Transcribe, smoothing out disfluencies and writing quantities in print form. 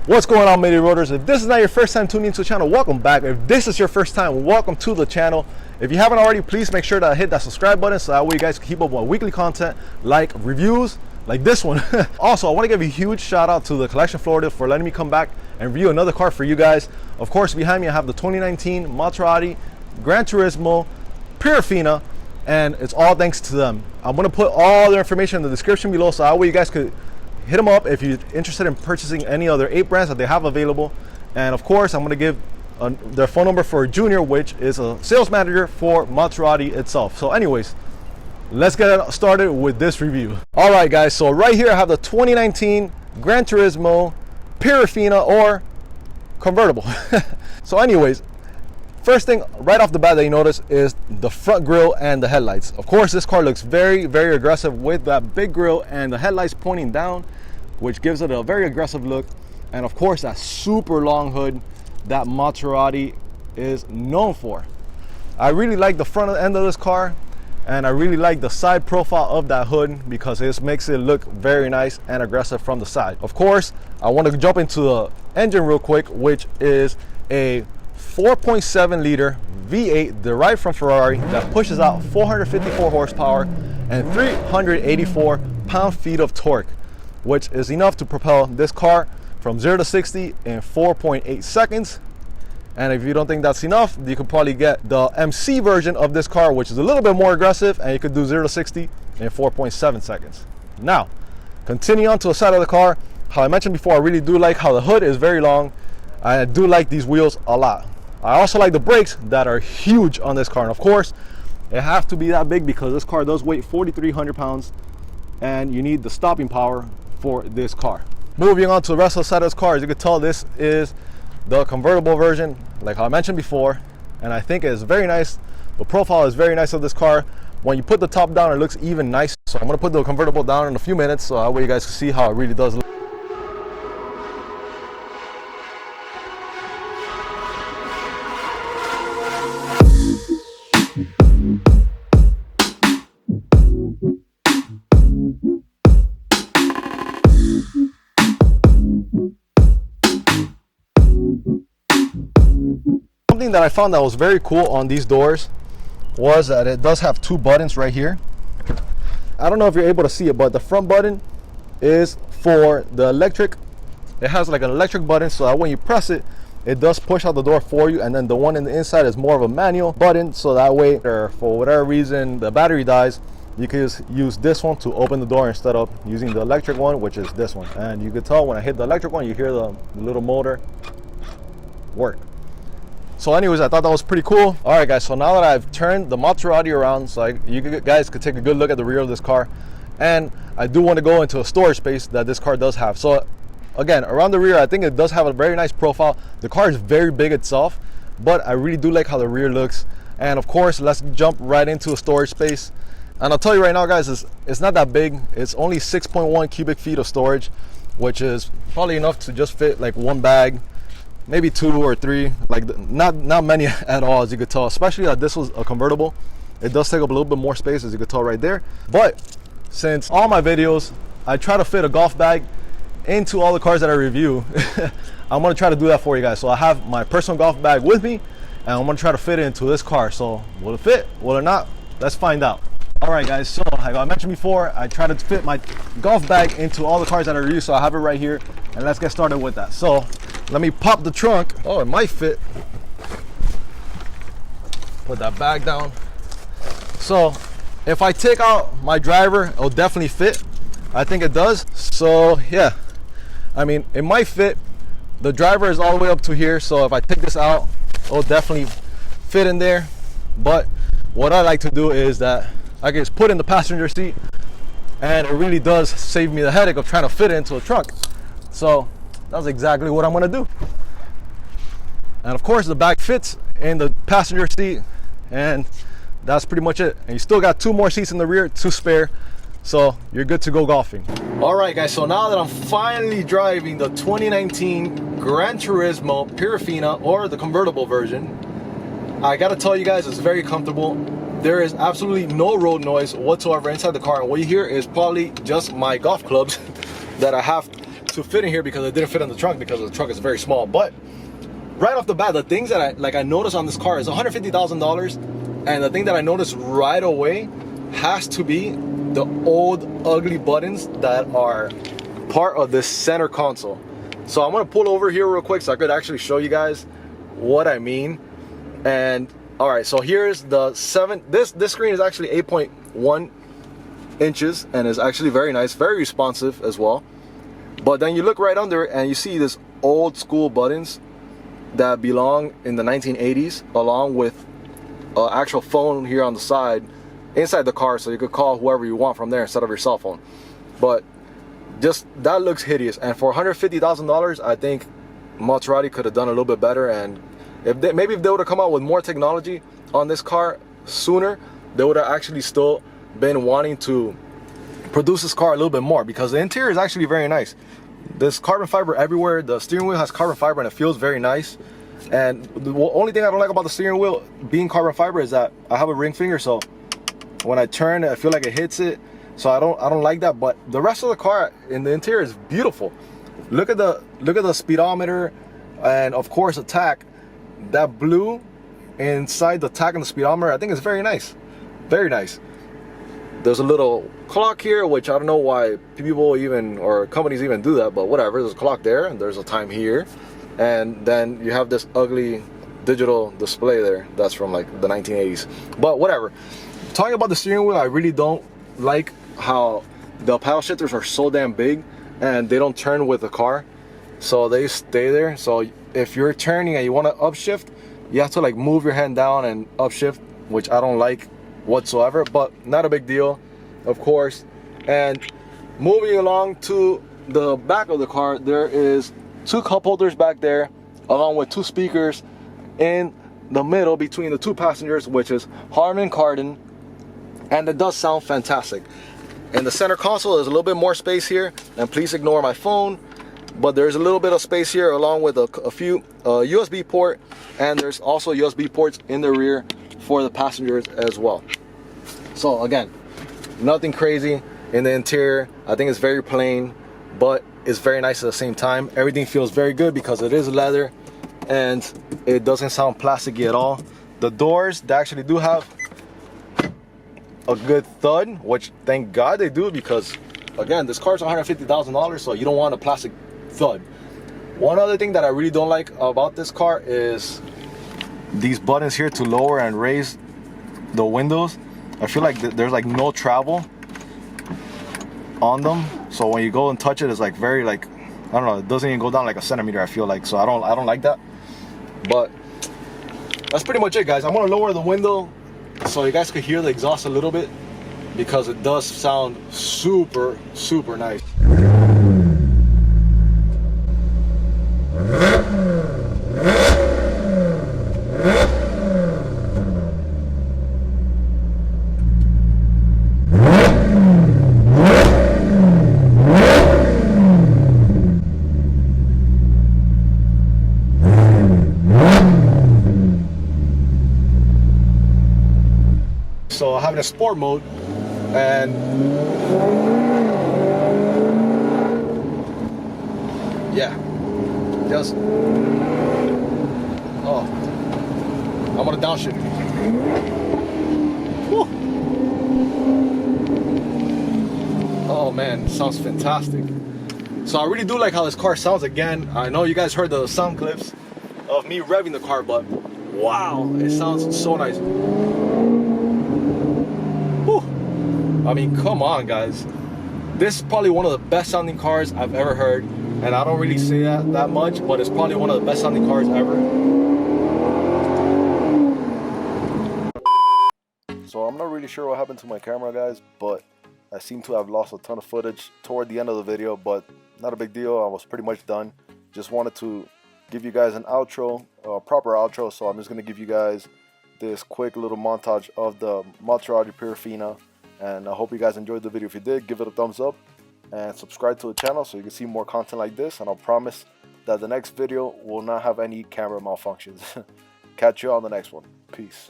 What's going on, Milli Roaders? If this is not your first time tuning into the channel, welcome back. If this is your first time, welcome to the channel. If you haven't already, please make sure to hit that subscribe button so that way you guys can keep up with weekly content like reviews like this one. Also, I want to give a huge shout out to the Collection Florida for letting me come back and review another car for you guys. Of course, behind me I have the 2019 Maserati GranTurismo Pirifina, and it's all thanks to them. I'm going to put all their information in the description below so that way you guys could hit them up if you're interested in purchasing any other 8 brands that they have available. And of course, I'm going to give their phone number for Junior, which is a sales manager for Maserati itself. So anyways, let's get started with this review. All right, guys, so right here I have the 2019 GranTurismo Pirifina, or convertible. So anyways, first thing right off the bat that you notice is the front grille and the headlights. Of course, this car looks very, very aggressive with that big grille and the headlights pointing down, which gives it a very aggressive look. And of course, that super long hood that Maserati is known for. I really like the front end of this car, and I really like the side profile of that hood because it makes it look very nice and aggressive from the side. Of course, I want to jump into the engine real quick, which is a 4.7 liter V8 derived from Ferrari that pushes out 454 horsepower and 384 pound-feet of torque, which is enough to propel this car from 0 to 60 in 4.8 seconds. And if you don't think that's enough, you could probably get the MC version of this car, which is a little bit more aggressive, and you could do 0 to 60 in 4.7 seconds. Now, continue on to the side of the car. How I mentioned before, I really do like how the hood is very long. I do like these wheels a lot. I also like the brakes that are huge on this car. And of course, it has to be that big because this car does weigh 4,300 pounds, and you need the stopping power for this car. Moving on to the rest of the side of this car, as you can tell, this is the convertible version, like how I mentioned before, and I think it's very nice. The profile is very nice of this car. When you put the top down, it looks even nicer. So I'm going to put the convertible down in a few minutes so that way you guys can see how it really does look. Something that I found that was very cool on these doors was that it does have 2 buttons right here. I don't know if you're able to see it, but the front button is for the electric. It has like an electric button so that when you press it, it does push out the door for you. And then the one in the inside is more of a manual button, so that way, or for whatever reason the battery dies, you can just use this one to open the door instead of using the electric one, which is this one. And you can tell when I hit the electric one, you hear the little motor work. So anyways, I thought that was pretty cool. All right, guys, so now that I've turned the Maserati around, so you guys could take a good look at the rear of this car, and I do want to go into a storage space that this car does have. So again, around the rear, I think it does have a very nice profile. The car is very big itself, but I really do like how the rear looks. And of course, let's jump right into a storage space. And I'll tell you right now, guys, it's not that big. It's only 6.1 cubic feet of storage, which is probably enough to just fit like 1 bag, maybe 2 or 3, like not many at all, as you could tell, especially that this was a convertible. It does take up a little bit more space, as you could tell right there. But since all my videos, I try to fit a golf bag into all the cars that I review, I'm gonna try to do that for you guys. So I have my personal golf bag with me, and I'm gonna try to fit it into this car. So will it fit, will it not? Let's find out. All right, guys, so like I mentioned before, I try to fit my golf bag into all the cars that I review, so I have it right here, and let's get started with that. So let me pop the trunk. Oh, it might fit. Put that bag down. So if I take out my driver, it'll definitely fit. I think it does. So yeah, I mean, it might fit. The driver is all the way up to here, so if I take this out, it'll definitely fit in there. But what I like to do is that I can just put in the passenger seat, and it really does save me the headache of trying to fit it into a trunk. So that's exactly what I'm gonna do. And of course, the bag fits in the passenger seat, and that's pretty much it. And you still got 2 more seats in the rear to spare, so you're good to go golfing. All right, guys, so now that I'm finally driving the 2019 GranTurismo Pirifina, or the convertible version, I gotta tell you guys, it's very comfortable. There is absolutely no road noise whatsoever inside the car, and what you hear is probably just my golf clubs that I have to fit in here because it didn't fit in the trunk because the trunk is very small. But right off the bat, the things that I noticed on this car is $150,000, and the thing that I noticed right away has to be the old ugly buttons that are part of this center console. So I'm gonna pull over here real quick so I could actually show you guys what I mean. And all right, so here's the this screen is actually 8.1 inches and is actually very nice, very responsive as well. But then you look right under it and you see this old school buttons that belong in the 1980s, along with an actual phone here on the side inside the car, so you could call whoever you want from there instead of your cell phone. But just that looks hideous, and for $150,000 I think Maserati could have done a little bit better. And maybe if they would have come out with more technology on this car sooner, they would have actually still been wanting to produce this car a little bit more, because the interior is actually very nice. There's carbon fiber everywhere. The steering wheel has carbon fiber and it feels very nice. And the only thing I don't like about the steering wheel being carbon fiber is that I have a ring finger, so when I turn I feel like it hits it, so I don't like that. But the rest of the car in the interior is beautiful. Look at the speedometer, and of course the tach. That blue inside the tach and the speedometer, I think is very nice, very nice. There's a little clock here, which I don't know why people even, or companies even do that, but whatever. There's a clock there, and there's a time here, and then you have this ugly digital display there that's from like the 1980s. But whatever. Talking about the steering wheel, I really don't like how the paddle shifters are so damn big and they don't turn with the car, so they stay there. So if you're turning and you want to upshift, you have to like move your hand down and upshift, which I don't like whatsoever, but not a big deal, of course. And moving along to the back of the car, there is 2 cup holders back there, along with 2 speakers in the middle between the 2 passengers, which is Harman Kardon, and it does sound fantastic. In the center console, there's a little bit more space here, and please ignore my phone, but there's a little bit of space here, along with a few USB port, and there's also USB ports in the rear for the passengers as well. So again, nothing crazy in the interior. I think it's very plain, but it's very nice at the same time. Everything feels very good because it is leather and it doesn't sound plasticky at all. The doors, they actually do have a good thud, which thank God they do, because again, this car is $150,000, so you don't want a plastic thud. One other thing that I really don't like about this car is these buttons here to lower and raise the windows. I feel like there's like no travel on them, so when you go and touch it, it's like very like, I don't know, it doesn't even go down like a centimeter, I feel like. So I don't like that. But that's pretty much it, guys. I'm gonna lower the window so you guys could hear the exhaust a little bit, because it does sound super nice. So I have it in sport mode, and yeah, just I'm gonna downshift. Woo. Oh man, it sounds fantastic. So I really do like how this car sounds. Again, I know you guys heard the sound clips of me revving the car, but wow, it sounds so nice. I mean, come on, guys. This is probably one of the best sounding cars I've ever heard, and I don't really say that much, but it's probably one of the best sounding cars ever. So I'm not really sure what happened to my camera, guys, but I seem to have lost a ton of footage toward the end of the video, but not a big deal. I was pretty much done. Just wanted to give you guys an outro, a proper outro, so I'm just going to give you guys this quick little montage of the Maserati Pirifina. And I hope you guys enjoyed the video. If you did, give it a thumbs up and subscribe to the channel so you can see more content like this. And I'll promise that the next video will not have any camera malfunctions. Catch you on the next one. Peace.